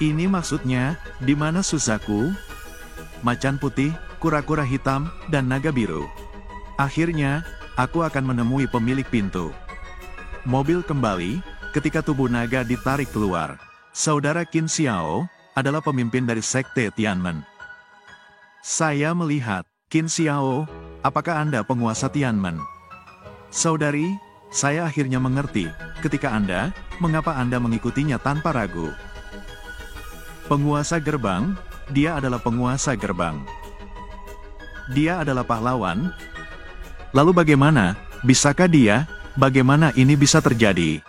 Ini maksudnya, di mana Suzaku? Macan putih, kura-kura hitam, dan naga biru. Akhirnya, aku akan menemui pemilik pintu. Mobil kembali, ketika tubuh naga ditarik keluar. Saudara Qin Xiao adalah pemimpin dari Sekte Tianmen. Saya melihat, Qin Xiao, apakah Anda penguasa Tianmen? Saudari, saya akhirnya mengerti, ketika mengapa Anda mengikutinya tanpa ragu. Penguasa gerbang, dia adalah penguasa gerbang. Dia adalah pahlawan. Lalu bagaimana, bisakah bagaimana ini bisa terjadi?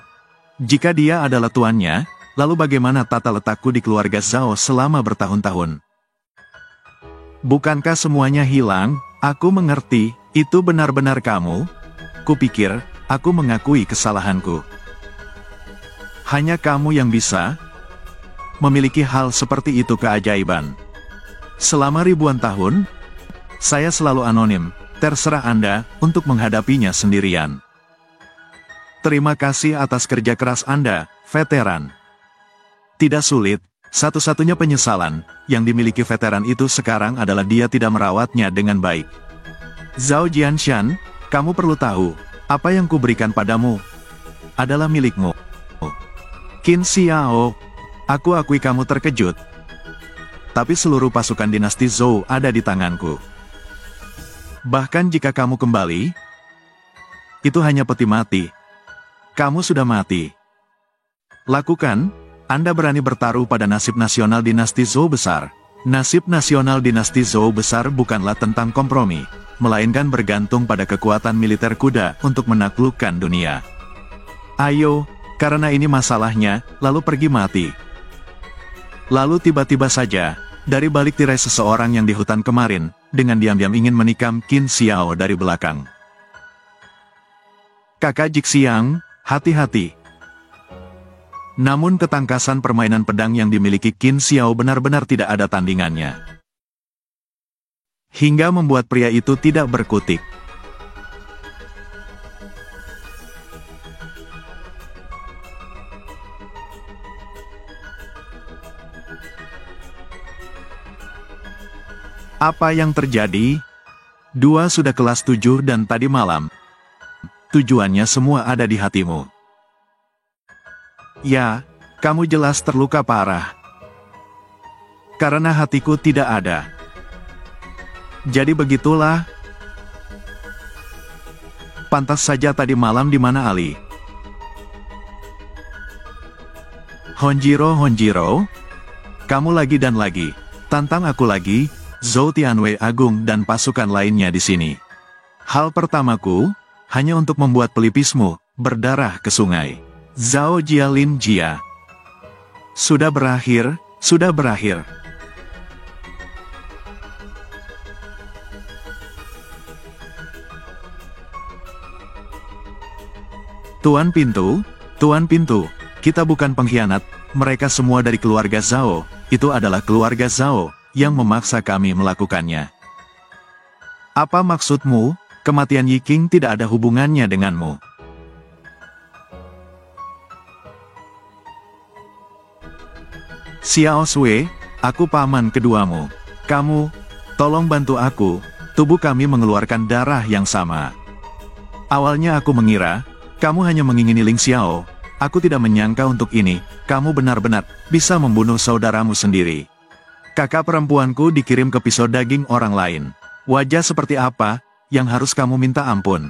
Jika dia adalah tuannya, lalu bagaimana tata letakku di keluarga Zhao selama bertahun-tahun? Bukankah semuanya hilang? Aku mengerti, itu benar-benar kamu? Kupikir, aku mengakui kesalahanku. Hanya kamu yang bisa memiliki hal seperti itu, keajaiban. Selama ribuan tahun, saya selalu anonim, terserah Anda untuk menghadapinya sendirian. Terima kasih atas kerja keras Anda, veteran. Tidak sulit, satu-satunya penyesalan yang dimiliki veteran itu sekarang adalah dia tidak merawatnya dengan baik. Zhao Jianshan, kamu perlu tahu, apa yang kuberikan padamu adalah milikmu. Qin Xiao, aku akui kamu terkejut. Tapi seluruh pasukan dinasti Zhou ada di tanganku. Bahkan jika kamu kembali, itu hanya peti mati. Kamu sudah mati. Lakukan, Anda berani bertaruh pada nasib nasional dinasti Zhou besar. Nasib nasional dinasti Zhou besar bukanlah tentang kompromi, melainkan bergantung pada kekuatan militer kuda untuk menaklukkan dunia. Ayo, karena ini masalahnya, lalu pergi mati. Lalu tiba-tiba saja, dari balik tirai seseorang yang di hutan kemarin, dengan diam-diam ingin menikam Qin Xiao dari belakang. Kakak Jixiang, hati-hati. Namun ketangkasan permainan pedang yang dimiliki Qin Xiao benar-benar tidak ada tandingannya. Hingga membuat pria itu tidak berkutik. Apa yang terjadi? Dua sudah kelas 7 dan tadi malam. Tujuannya semua ada di hatimu. Ya, kamu jelas terluka parah. Karena hatiku tidak ada. Jadi begitulah. Pantas saja tadi malam di mana Ali? Honjiro, kamu lagi dan lagi. Tantang aku lagi. Zhou Tianwei Agung dan pasukan lainnya di sini. Hal pertamaku, hanya untuk membuat pelipismu berdarah ke sungai. Zhao Jialin Jia. Sudah berakhir, sudah berakhir. Tuan Pintu, kita bukan pengkhianat, mereka semua dari keluarga Zhao, itu adalah keluarga Zhao yang memaksa kami melakukannya. Apa maksudmu? Kematian Yi Qing tidak ada hubungannya denganmu. Xiao Sui, aku paman keduamu. Kamu, tolong bantu aku, tubuh kami mengeluarkan darah yang sama. Awalnya aku mengira, kamu hanya mengingini Ling Xiao. Aku tidak menyangka untuk ini, kamu benar-benar bisa membunuh saudaramu sendiri. Kakak perempuanku dikirim ke pisau daging orang lain. Wajah seperti apa, yang harus kamu minta ampun?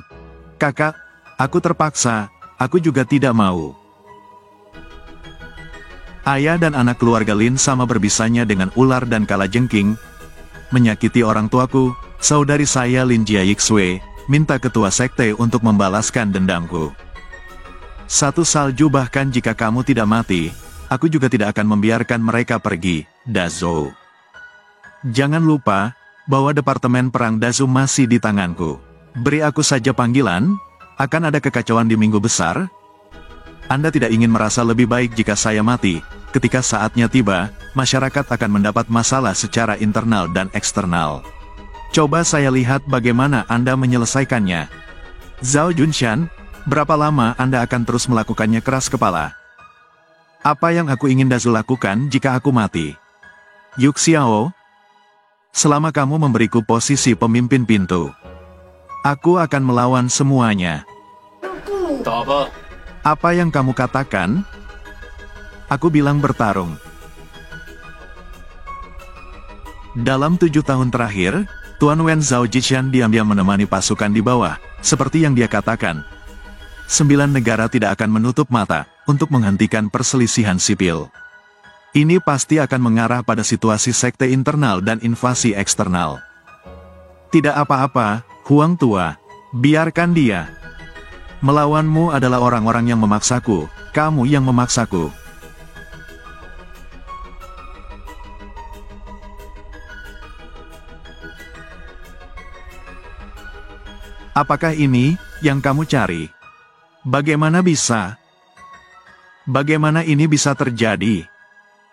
Kakak, aku terpaksa, aku juga tidak mau. Ayah dan anak keluarga Lin sama berbisanya dengan ular dan kalajengking. Menyakiti orang tuaku, saudari saya Lin Jia Yixue, minta ketua sekte untuk membalaskan dendamku. Satu salju bahkan jika kamu tidak mati, aku juga tidak akan membiarkan mereka pergi, Dazhou. Jangan lupa, bahwa Departemen Perang Dazhou masih di tanganku. Beri aku saja panggilan, akan ada kekacauan di Minggu Besar. Anda tidak ingin merasa lebih baik jika saya mati, ketika saatnya tiba, masyarakat akan mendapat masalah secara internal dan eksternal. Coba saya lihat bagaimana Anda menyelesaikannya. Zhao Junshan, berapa lama Anda akan terus melakukannya keras kepala? Apa yang aku ingin Dazu lakukan jika aku mati? Yuk Xiao, selama kamu memberiku posisi pemimpin pintu, aku akan melawan semuanya. Apa yang kamu katakan? Aku bilang bertarung. Dalam 7 tahun terakhir, Tuan Wen Zhao Jishan diam-diam menemani pasukan di bawah, seperti yang dia katakan. 9 negara tidak akan menutup mata untuk menghentikan perselisihan sipil. Ini pasti akan mengarah pada situasi sekte internal dan invasi eksternal. Tidak apa-apa, Huang Tua, biarkan dia. Melawanmu adalah orang-orang yang memaksaku, kamu yang memaksaku. Apakah ini yang kamu cari? Bagaimana bisa? Bagaimana ini bisa terjadi?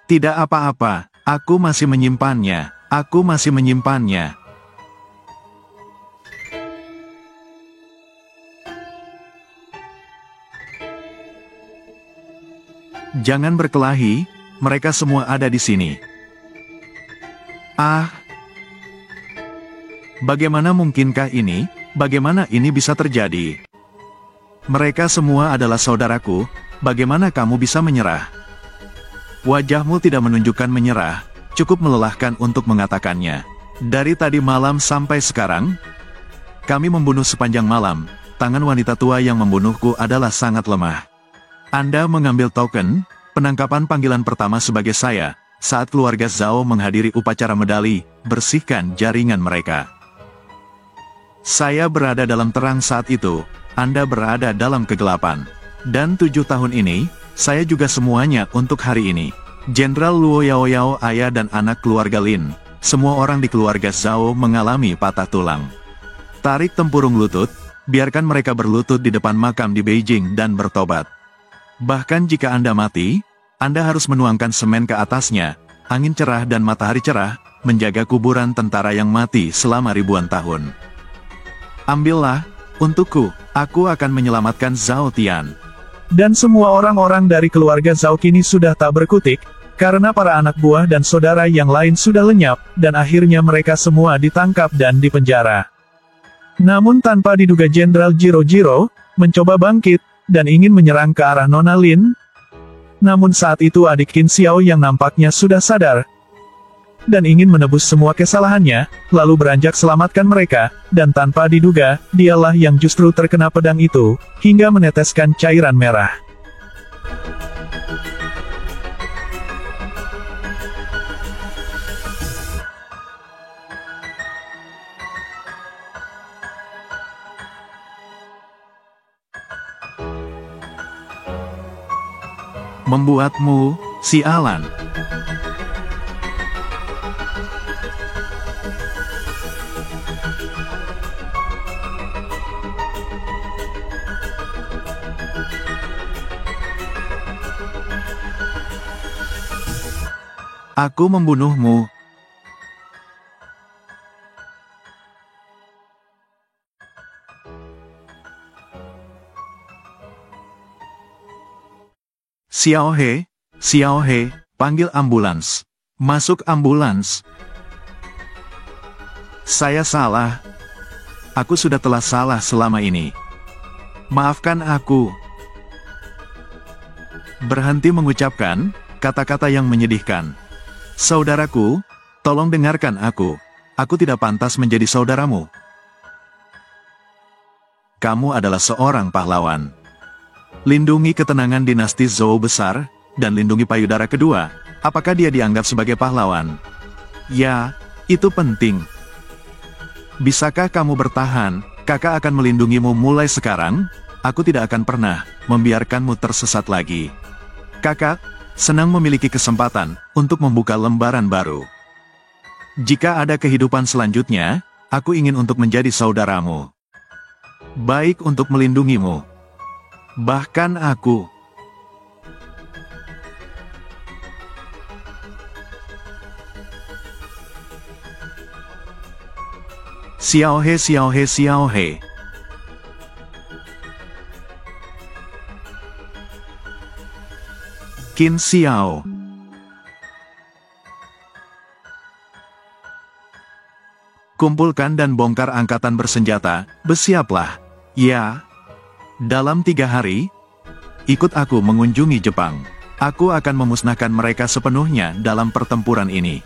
Tidak apa-apa, aku masih menyimpannya. Aku masih menyimpannya. Jangan berkelahi, mereka semua ada di sini. Ah! Bagaimana mungkinkah ini? Bagaimana ini bisa terjadi? Mereka semua adalah saudaraku, bagaimana kamu bisa menyerah? Wajahmu tidak menunjukkan menyerah, cukup melelahkan untuk mengatakannya. Dari tadi malam sampai sekarang, kami membunuh sepanjang malam, tangan wanita tua yang membunuhku adalah sangat lemah. Anda mengambil token, penangkapan panggilan pertama sebagai saya, saat keluarga Zhao menghadiri upacara medali, bersihkan jaringan mereka. Saya berada dalam terang saat itu, Anda berada dalam kegelapan. Dan 7 tahun ini, saya juga semuanya untuk hari ini. Jenderal Luo Yaoyao, ayah dan anak keluarga Lin, semua orang di keluarga Zhao mengalami patah tulang. Tarik tempurung lutut, biarkan mereka berlutut di depan makam di Beijing dan bertobat. Bahkan jika Anda mati, Anda harus menuangkan semen ke atasnya, angin cerah dan matahari cerah, menjaga kuburan tentara yang mati selama ribuan tahun. Ambillah, untukku, aku akan menyelamatkan Zhao Tian. Dan semua orang-orang dari keluarga Zhao kini sudah tak berkutik, karena para anak buah dan saudara yang lain sudah lenyap, dan akhirnya mereka semua ditangkap dan dipenjara. Namun tanpa diduga Jenderal Jiro mencoba bangkit, dan ingin menyerang ke arah Nona Lin. Namun saat itu adik Qin Xiao yang nampaknya sudah sadar, dan ingin menebus semua kesalahannya, lalu beranjak selamatkan mereka, dan tanpa diduga, dialah yang justru terkena pedang itu, hingga meneteskan cairan merah. Membuatmu sialan. Aku membunuhmu. Xiao He, panggil ambulans. Masuk ambulans. Saya salah. Aku telah salah selama ini. Maafkan aku. Berhenti mengucapkan kata-kata yang menyedihkan. Saudaraku, tolong dengarkan aku. Aku tidak pantas menjadi saudaramu. Kamu adalah seorang pahlawan. Lindungi ketenangan dinasti Zhou besar, dan lindungi payudara kedua. Apakah dia dianggap sebagai pahlawan? Ya, itu penting. Bisakah kamu bertahan? Kakak akan melindungimu mulai sekarang. Aku tidak akan pernah membiarkanmu tersesat lagi. Kakak senang memiliki kesempatan untuk membuka lembaran baru. Jika ada kehidupan selanjutnya, aku ingin untuk menjadi saudaramu. Baik untuk melindungimu. Bahkan aku. Xiao He. Qin Xiao. Kumpulkan dan bongkar angkatan bersenjata, bersiaplah. Ya. Dalam 3 hari, ikut aku mengunjungi Jepang. Aku akan memusnahkan mereka sepenuhnya dalam pertempuran ini.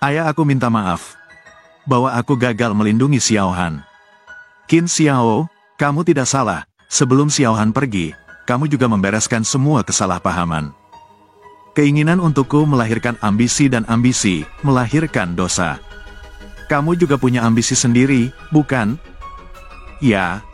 Ayah, aku minta maaf bahwa aku gagal melindungi Xiao Han. Qin Xiao, kamu tidak salah. Sebelum Xiao Han pergi, kamu juga membereskan semua kesalahpahaman. Keinginan untukku melahirkan ambisi dan ambisi melahirkan dosa. Kamu juga punya ambisi sendiri, bukan? Ya.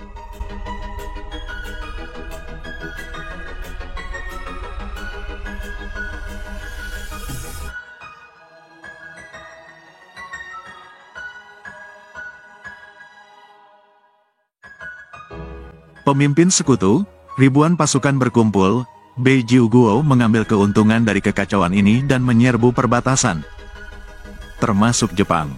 Pemimpin sekutu, ribuan pasukan berkumpul. Bei Jiuguo mengambil keuntungan dari kekacauan ini dan menyerbu perbatasan, termasuk Jepang.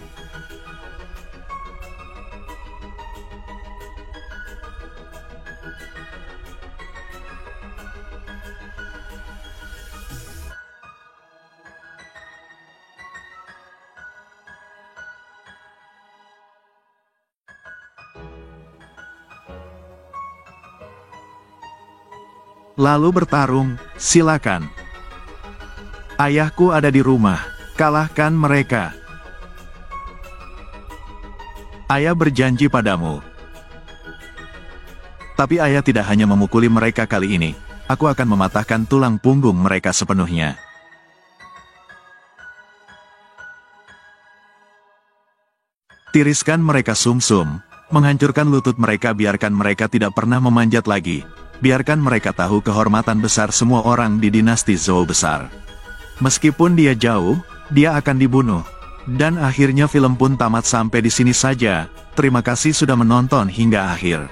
Lalu bertarung, silakan. Ayahku ada di rumah, kalahkan mereka. Ayah berjanji padamu. Tapi ayah tidak hanya memukuli mereka kali ini, aku akan mematahkan tulang punggung mereka sepenuhnya. Tiriskan mereka sumsum, menghancurkan lutut mereka, biarkan mereka tidak pernah memanjat lagi. Biarkan mereka tahu kehormatan besar semua orang di dinasti Zhou besar. Meskipun dia jauh, dia akan dibunuh. Dan akhirnya film pun tamat sampai di sini saja. Terima kasih sudah menonton hingga akhir.